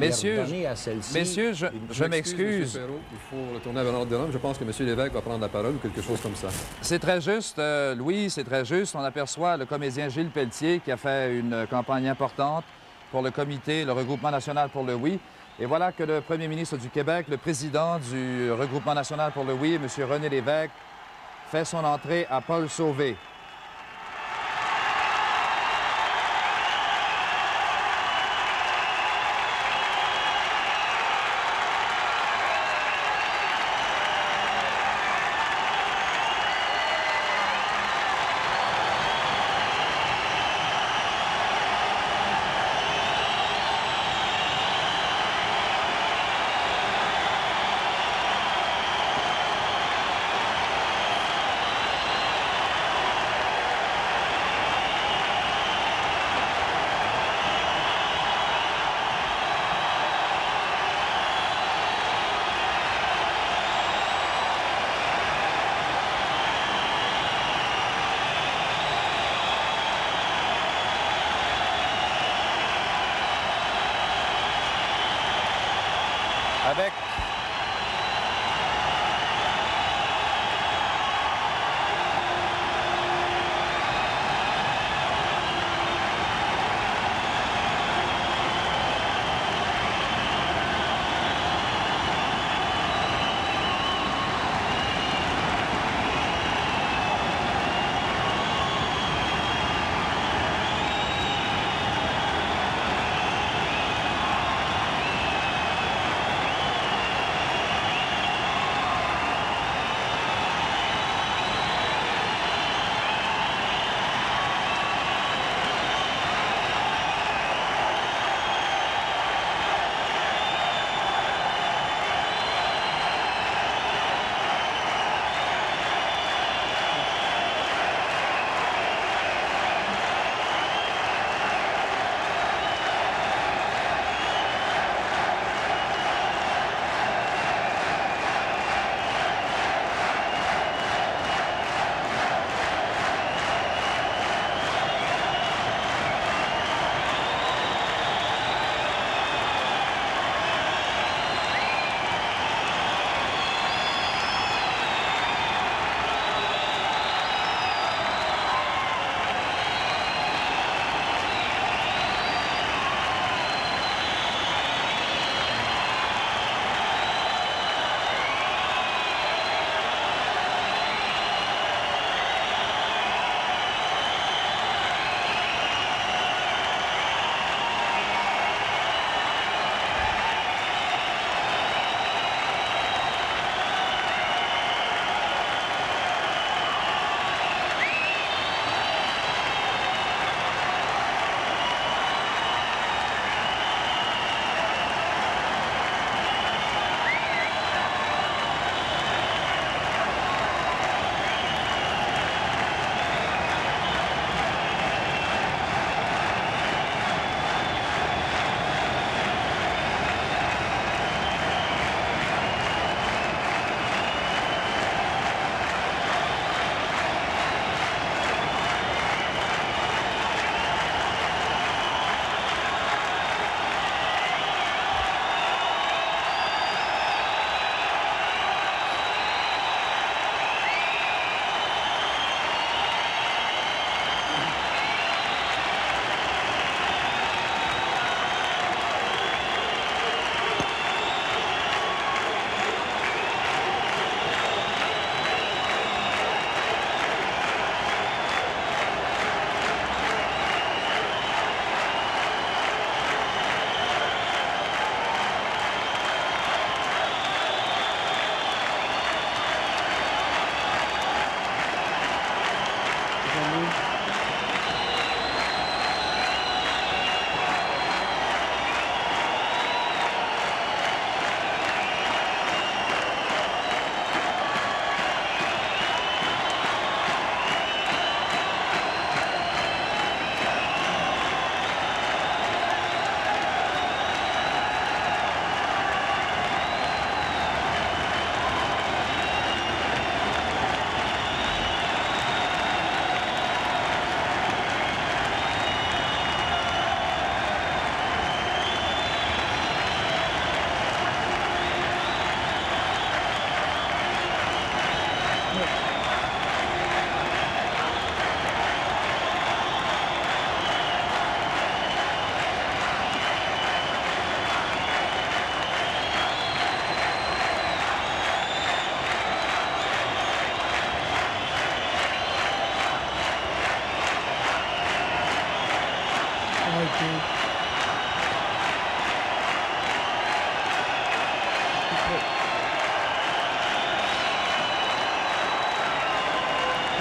Messieurs, et redonner à celle-ci... Messieurs, je m'excuse. M. Perrault, il faut retourner à l'ordre de l'homme. Je pense que M. Lévesque va prendre la parole ou quelque chose comme ça. C'est très juste, Louis, c'est très juste. On aperçoit le comédien Gilles Pelletier qui a fait une campagne importante pour le comité, le Regroupement national pour le oui. Et voilà que le premier ministre du Québec, le président du Regroupement national pour le oui, M. René Lévesque, fait son entrée à Paul Sauvé. Avec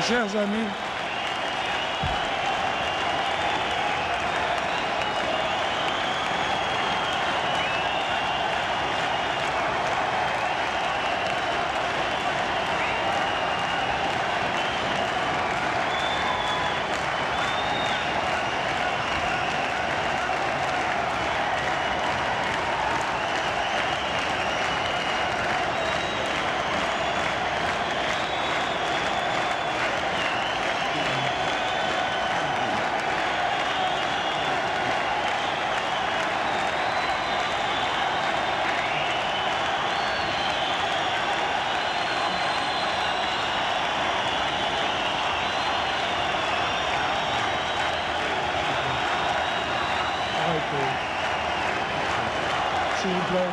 Chers amis, s'il vous plaît.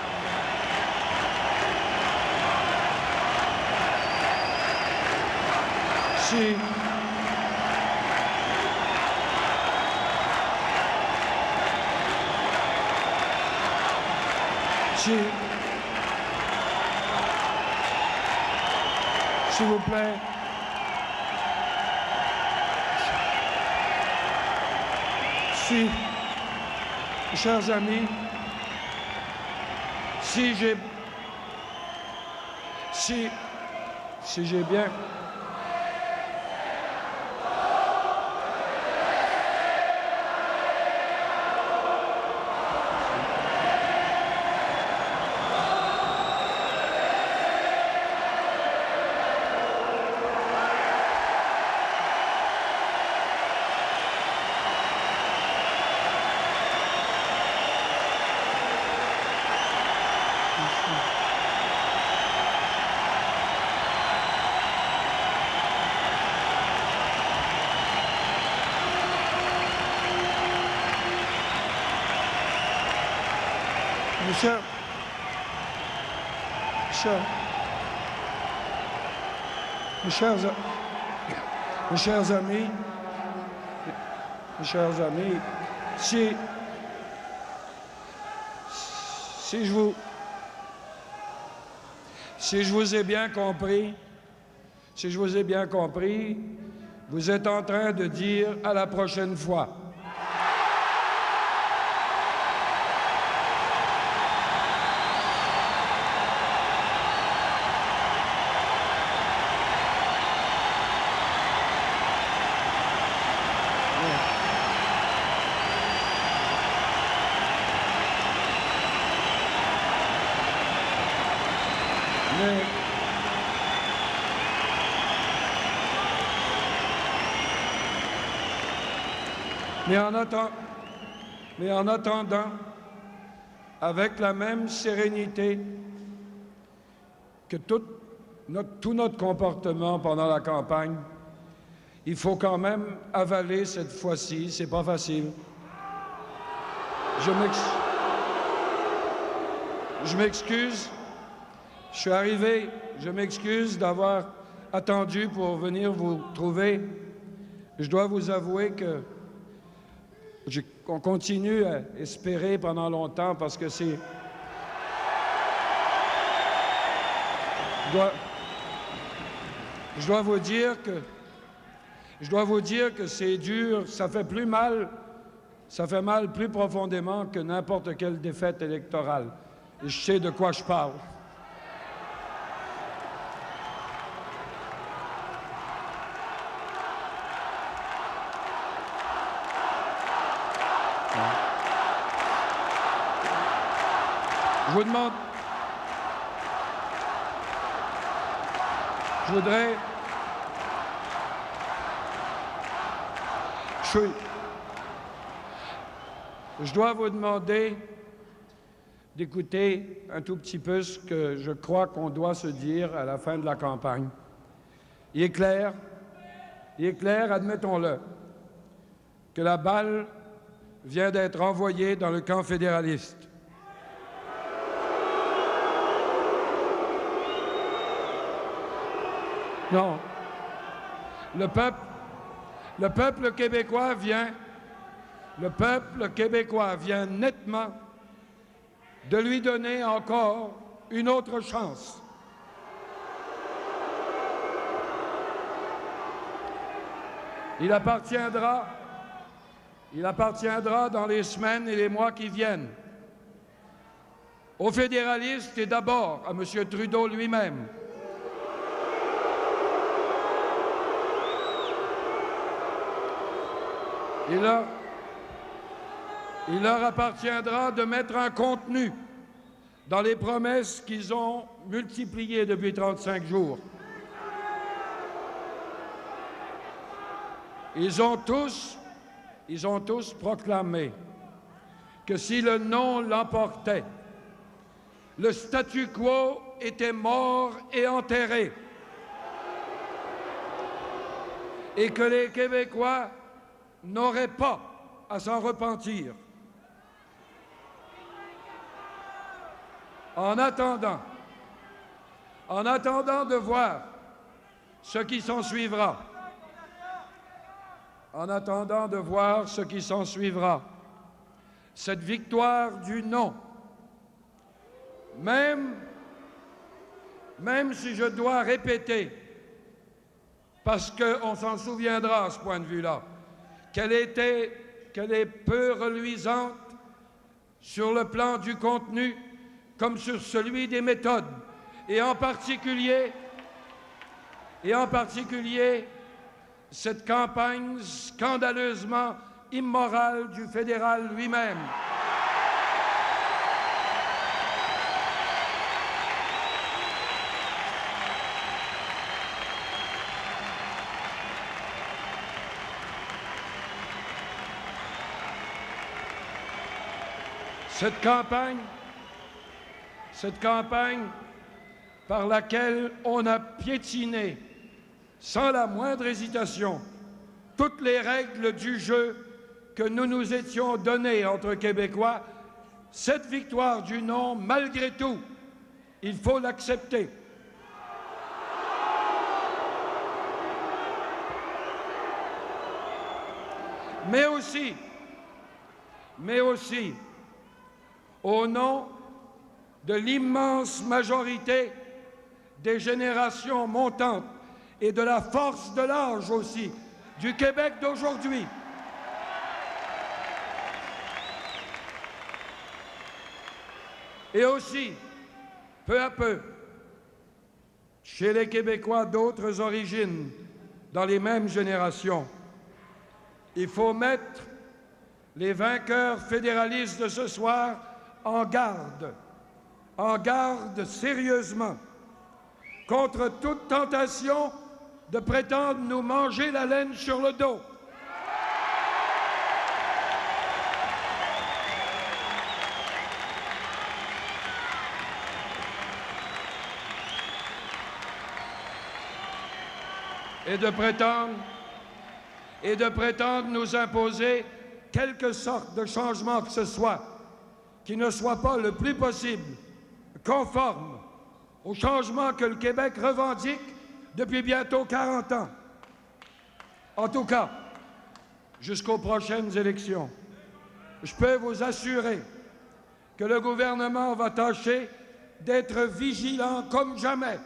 S'il vous plaît. Chers amis, si j'ai bien... Mes chers amis, si je vous ai bien compris, vous êtes en train de dire à la prochaine fois. Mais en attendant, avec la même sérénité que tout notre comportement pendant la campagne, il faut quand même avaler cette fois-ci, c'est pas facile. Je m'excuse, je suis arrivé, je m'excuse d'avoir attendu pour venir vous trouver. Je dois vous avouer que on continue à espérer pendant longtemps parce que c'est... Je dois vous dire que c'est dur, ça fait mal plus profondément que n'importe quelle défaite électorale. Et je sais de quoi je parle. Je vous demande... Je dois vous demander d'écouter un tout petit peu ce que je crois qu'on doit se dire à la fin de la campagne. Il est clair, admettons-le, que la balle vient d'être envoyée dans le camp fédéraliste. Non. Le peuple québécois vient nettement de lui donner encore une autre chance. Il appartiendra dans les semaines et les mois qui viennent aux fédéralistes et d'abord à M. Trudeau lui-même il leur appartiendra de mettre un contenu dans les promesses qu'ils ont multipliées depuis 35 jours. Ils ont tous proclamé que si le non l'emportait, le statu quo était mort et enterré et que les Québécois n'auraient pas à s'en repentir. En attendant de voir ce qui s'ensuivra, cette victoire du non, même si je dois répéter, parce qu'on s'en souviendra à ce point de vue-là, qu'elle est peu reluisante sur le plan du contenu comme sur celui des méthodes, et en particulier cette campagne scandaleusement immorale du fédéral lui-même. Cette campagne par laquelle on a piétiné, sans la moindre hésitation, toutes les règles du jeu que nous nous étions données entre Québécois, cette victoire du non, malgré tout, il faut l'accepter. Mais aussi, au nom de l'immense majorité des générations montantes et de la force de l'âge aussi du Québec d'aujourd'hui. Et aussi, peu à peu, chez les Québécois d'autres origines, dans les mêmes générations, il faut mettre les vainqueurs fédéralistes de ce soir en garde sérieusement contre toute tentation de prétendre nous manger la laine sur le dos. Et de prétendre nous imposer quelque sorte de changement que ce soit, qui ne soit pas le plus possible conforme au changement que le Québec revendique depuis bientôt 40 ans. En tout cas, jusqu'aux prochaines élections. Je peux vous assurer que le gouvernement va tâcher d'être vigilant comme jamais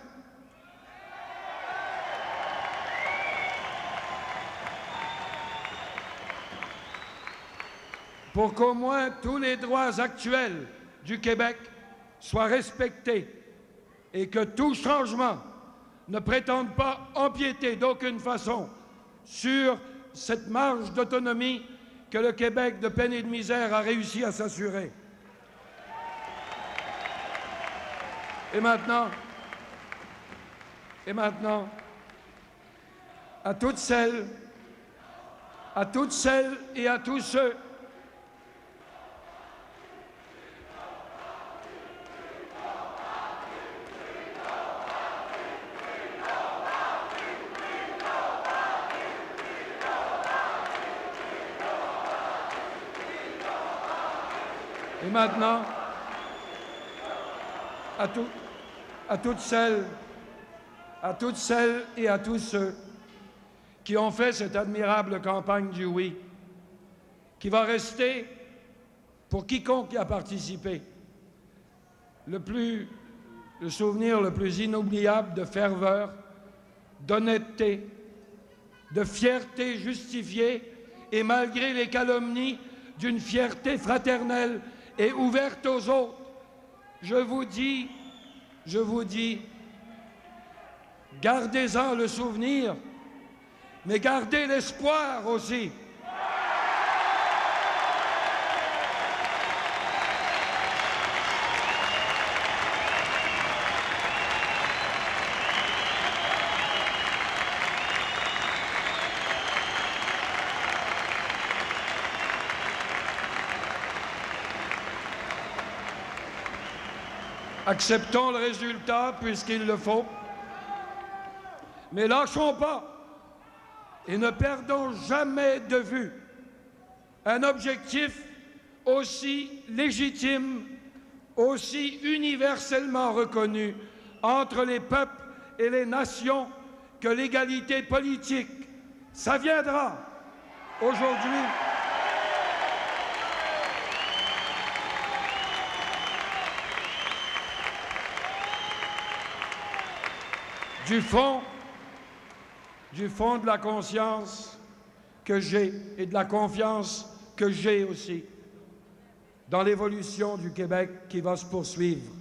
pour qu'au moins tous les droits actuels du Québec soient respectés et que tout changement ne prétende pas empiéter d'aucune façon sur cette marge d'autonomie que le Québec de peine et de misère a réussi à s'assurer. Et maintenant, à toutes celles et à tous ceux à toutes celles et à tous ceux qui ont fait cette admirable campagne du oui, qui va rester, pour quiconque y a participé, le souvenir le plus inoubliable de ferveur, d'honnêteté, de fierté justifiée et malgré les calomnies, d'une fierté fraternelle et ouverte aux autres. Je vous dis, gardez-en le souvenir, mais gardez l'espoir aussi. Acceptons le résultat puisqu'il le faut, mais lâchons pas et ne perdons jamais de vue un objectif aussi légitime, aussi universellement reconnu entre les peuples et les nations que l'égalité politique. Ça viendra aujourd'hui. Du fond de la conscience que j'ai et de la confiance que j'ai aussi dans l'évolution du Québec qui va se poursuivre.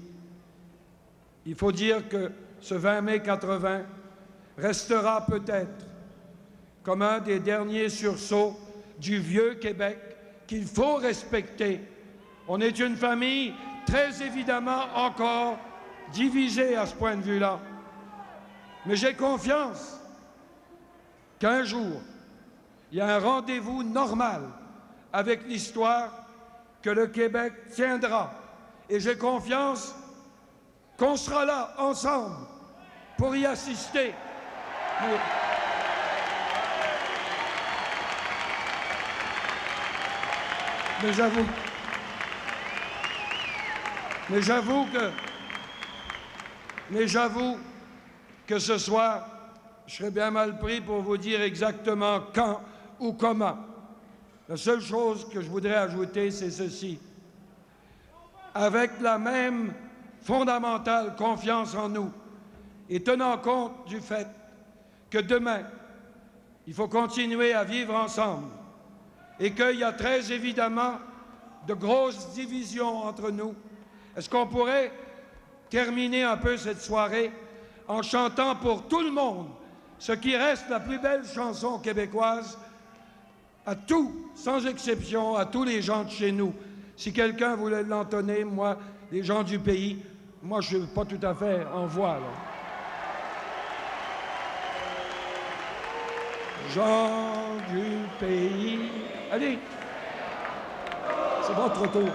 Il faut dire que ce 20 mai 80 restera peut-être comme un des derniers sursauts du vieux Québec qu'il faut respecter. On est une famille très évidemment encore divisée à ce point de vue-là. Mais j'ai confiance qu'un jour, il y a un rendez-vous normal avec l'histoire que le Québec tiendra. Et j'ai confiance qu'on sera là, ensemble, pour y assister. Mais j'avoue que ce soir, je serais bien mal pris pour vous dire exactement quand ou comment. La seule chose que je voudrais ajouter, c'est ceci. Avec la même fondamentale confiance en nous et tenant compte du fait que demain, il faut continuer à vivre ensemble et qu'il y a très évidemment de grosses divisions entre nous, est-ce qu'on pourrait terminer un peu cette soirée en chantant pour tout le monde ce qui reste la plus belle chanson québécoise à tous, sans exception, à tous les gens de chez nous. Si quelqu'un voulait l'entonner, moi, les gens du pays, moi, je ne suis pas tout à fait en voix, là. Gens du pays... Allez, c'est votre tour.